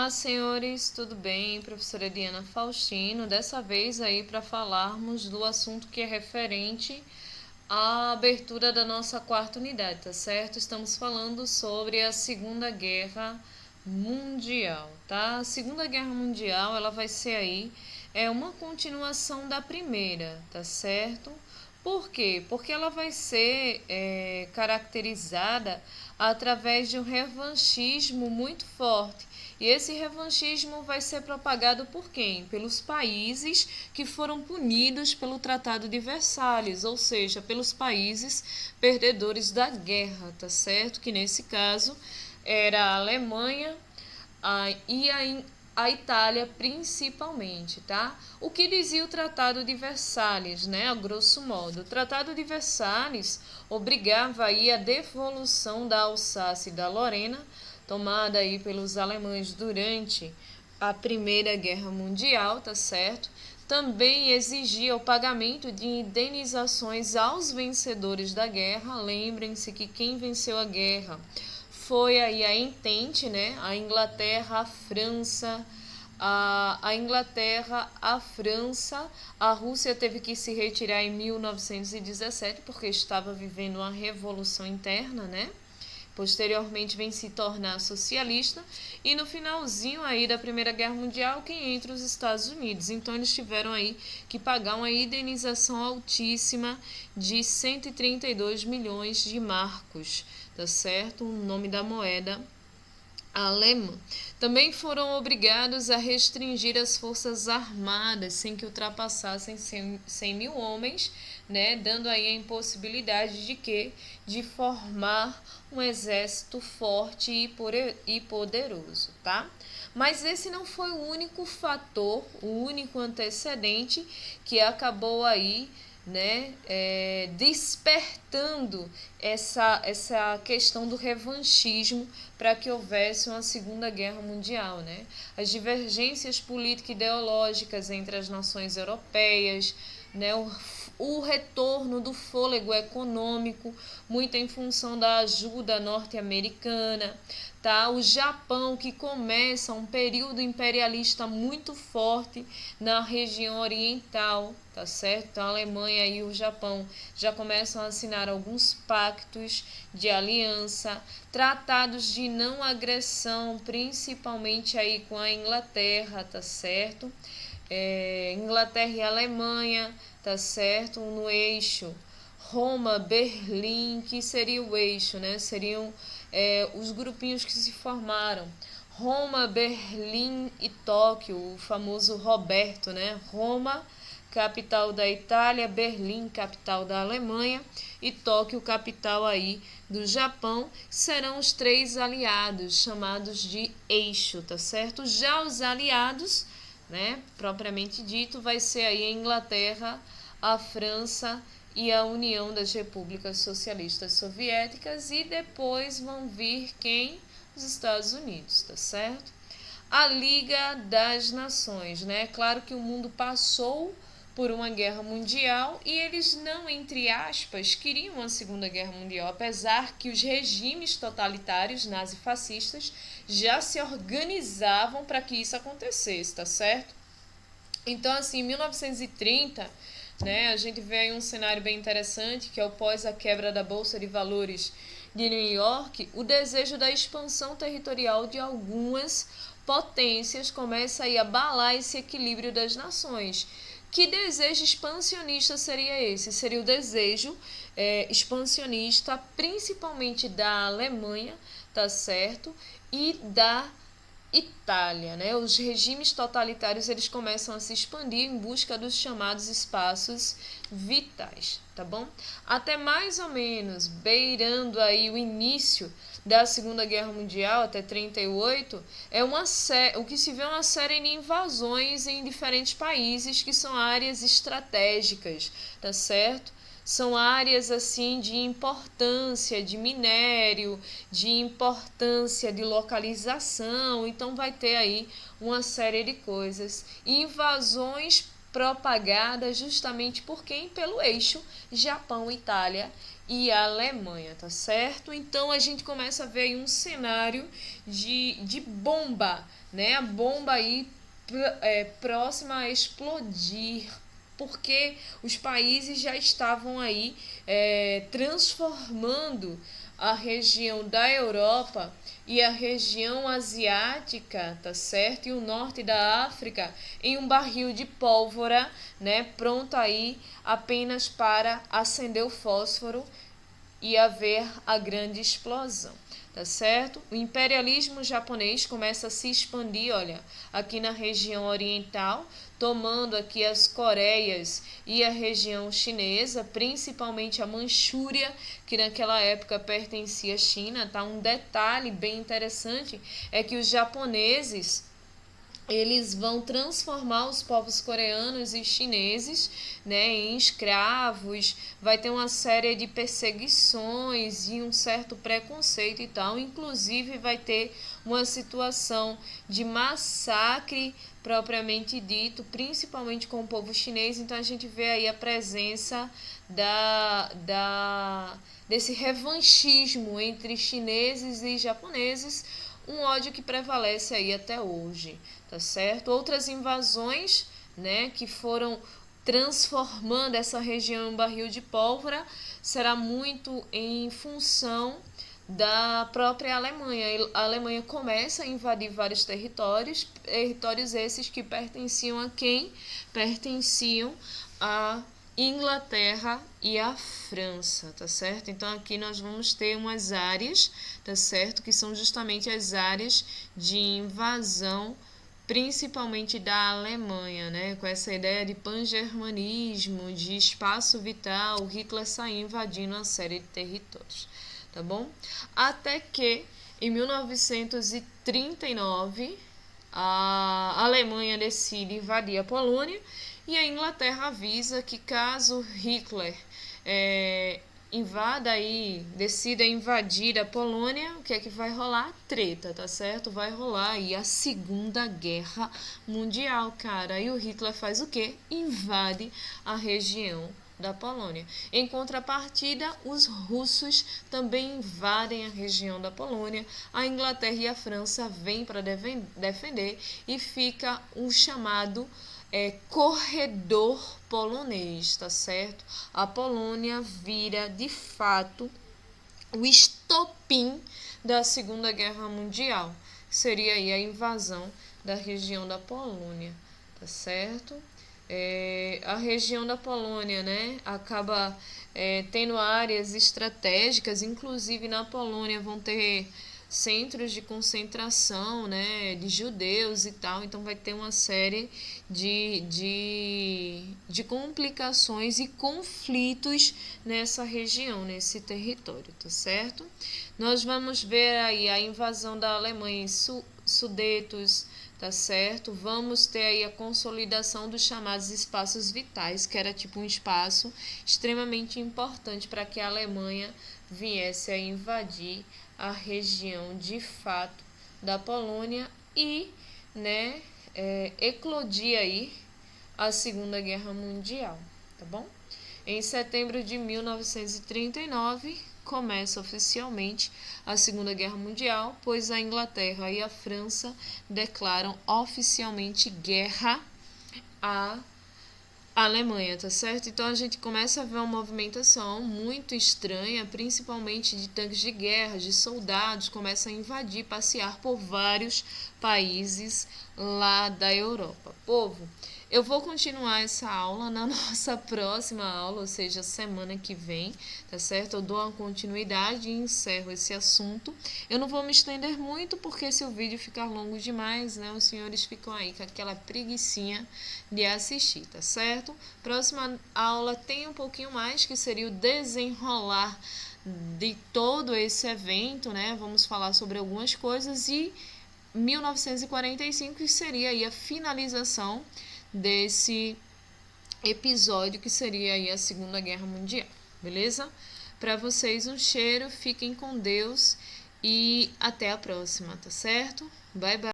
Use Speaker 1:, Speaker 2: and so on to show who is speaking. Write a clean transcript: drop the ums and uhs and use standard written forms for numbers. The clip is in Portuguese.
Speaker 1: Olá, senhores, tudo bem? Professora Diana Faustino, dessa vez aí para falarmos do assunto que é referente à abertura da nossa quarta unidade, tá certo? Estamos falando sobre a Segunda Guerra Mundial, tá? A Segunda Guerra Mundial, ela vai ser aí uma continuação da primeira, tá certo? Por quê? Porque ela vai ser caracterizada através de um revanchismo muito forte. E esse revanchismo vai ser propagado por quem? Pelos países que foram punidos pelo Tratado de Versalhes, ou seja, pelos países perdedores da guerra, tá certo? Que nesse caso era a Alemanha e a Itália principalmente, tá? O que dizia o Tratado de Versalhes, né? A grosso modo, o Tratado de Versalhes obrigava aí a devolução da Alsácia e da Lorena, tomada aí pelos alemães durante a Primeira Guerra Mundial, tá certo? Também exigia o pagamento de indenizações aos vencedores da guerra. Lembrem-se que quem venceu a guerra foi aí a Entente, né? A Inglaterra, a França, a Inglaterra, a França, a Rússia teve que se retirar em 1917 porque estava vivendo uma revolução interna, né? Posteriormente vem se tornar socialista e no finalzinho aí da Primeira Guerra Mundial quem entra os Estados Unidos. Então eles tiveram aí que pagar uma indenização altíssima de 132 milhões de marcos, tá certo? O nome da moeda alemã. Também foram obrigados a restringir as forças armadas sem que ultrapassassem 100 mil homens, né, dando aí a impossibilidade de quê? De formar um exército forte e poderoso, tá? Mas esse não foi o único fator, o único antecedente que acabou aí, né, despertando essa questão do revanchismo para que houvesse uma Segunda Guerra Mundial, né? As divergências político-ideológicas entre as nações europeias, né, o retorno do fôlego econômico, muito em função da ajuda norte-americana, tá? O Japão, que começa um período imperialista muito forte na região oriental, tá certo? Então, a Alemanha e o Japão já começam a assinar alguns pactos de aliança, tratados de não agressão, principalmente aí com a Inglaterra, tá certo? Inglaterra e Alemanha, tá certo? No eixo Roma, Berlim, que seria o eixo, né? Seriam os grupinhos que se formaram. Roma, Berlim e Tóquio, o famoso Roberto, né? Roma, capital da Itália, Berlim, capital da Alemanha e Tóquio, capital aí do Japão, serão os três aliados, chamados de eixo, tá certo? Já os aliados, né, propriamente dito, vai ser aí a Inglaterra, a França e a União das Repúblicas Socialistas Soviéticas e depois vão vir quem? Os Estados Unidos, tá certo? A Liga das Nações, né? Claro que o mundo passou por uma guerra mundial e eles não, entre aspas, queriam uma Segunda Guerra Mundial, apesar que os regimes totalitários nazifascistas já se organizavam para que isso acontecesse, tá certo? Então, assim, em 1930, né, a gente vê aí um cenário bem interessante, que é o pós a quebra da Bolsa de Valores de New York, o desejo da expansão territorial de algumas potências começa aí a abalar esse equilíbrio das nações. Que desejo expansionista seria esse? Seria o desejo expansionista principalmente da Alemanha, tá certo? E da Itália, né? Os regimes totalitários eles começam a se expandir em busca dos chamados espaços vitais, tá bom? Até mais ou menos beirando aí o início da Segunda Guerra Mundial, até 38, o que se vê é uma série de invasões em diferentes países que são áreas estratégicas, tá certo? São áreas assim de importância de minério, de importância de localização, então vai ter aí uma série de coisas. Invasões propagadas justamente por quem? Pelo eixo Japão, Itália e a Alemanha, tá certo? Então a gente começa a ver aí um cenário de bomba, né? A bomba aí próxima a explodir, porque os países já estavam aí transformando a região da Europa e a região asiática, tá certo? E o norte da África em um barril de pólvora, né? Pronto aí apenas para acender o fósforo e haver a grande explosão, tá certo? O imperialismo japonês começa a se expandir, olha, aqui na região oriental, tomando aqui as Coreias e a região chinesa, principalmente a Manchúria, que naquela época pertencia à China, tá? Um detalhe bem interessante é que os japoneses eles vão transformar os povos coreanos e chineses, né, em escravos, vai ter uma série de perseguições e um certo preconceito e tal, inclusive vai ter uma situação de massacre propriamente dito, principalmente com o povo chinês. Então a gente vê aí a presença desse revanchismo entre chineses e japoneses, um ódio que prevalece aí até hoje, tá certo? Outras invasões, né, que foram transformando essa região em um barril de pólvora, será muito em função da própria Alemanha. A Alemanha começa a invadir vários territórios esses que pertenciam a quem? Pertenciam a Inglaterra e a França, tá certo? Então aqui nós vamos ter umas áreas, tá certo? Que são justamente as áreas de invasão, principalmente da Alemanha, né? Com essa ideia de pangermanismo, de espaço vital, Hitler saiu invadindo uma série de territórios, tá bom? Até que em 1939 a Alemanha decide invadir a Polônia e a Inglaterra avisa que caso Hitler decida invadir a Polônia, o que é que vai rolar? Treta, tá certo? Vai rolar aí a Segunda Guerra Mundial, cara. E o Hitler faz o quê? Invade a região da Polônia. Em contrapartida, os russos também invadem a região da Polônia. A Inglaterra e a França vêm para defender e fica o chamado corredor polonês, tá certo? A Polônia vira, de fato, o estopim da Segunda Guerra Mundial. Seria aí a invasão da região da Polônia, tá certo? A região da Polônia, né, acaba tendo áreas estratégicas, inclusive na Polônia vão ter centros de concentração, né, de judeus e tal, então vai ter uma série de complicações e conflitos nessa região, nesse território, tá certo? Nós vamos ver aí a invasão da Alemanha em Sudetos, tá certo? Vamos ter aí a consolidação dos chamados espaços vitais, que era tipo um espaço extremamente importante para que a Alemanha viesse a invadir a região de fato da Polônia e, né, eclodir aí a Segunda Guerra Mundial, tá bom? Em setembro de 1939, começa oficialmente a Segunda Guerra Mundial, pois a Inglaterra e a França declaram oficialmente guerra à Alemanha, tá certo? Então a gente começa a ver uma movimentação muito estranha, principalmente de tanques de guerra, de soldados, começam a invadir, passear por vários países lá da Europa. Povo, eu vou continuar essa aula na nossa próxima aula, ou seja, semana que vem, tá certo? Eu dou uma continuidade e encerro esse assunto. Eu não vou me estender muito, porque se o vídeo ficar longo demais, né, os senhores ficam aí com aquela preguicinha de assistir, tá certo? Próxima aula tem um pouquinho mais, que seria o desenrolar de todo esse evento, né? Vamos falar sobre algumas coisas e 1945 seria aí a finalização desse episódio, que seria aí a Segunda Guerra Mundial, beleza? Para vocês um cheiro, fiquem com Deus e até a próxima, tá certo? Bye, bye!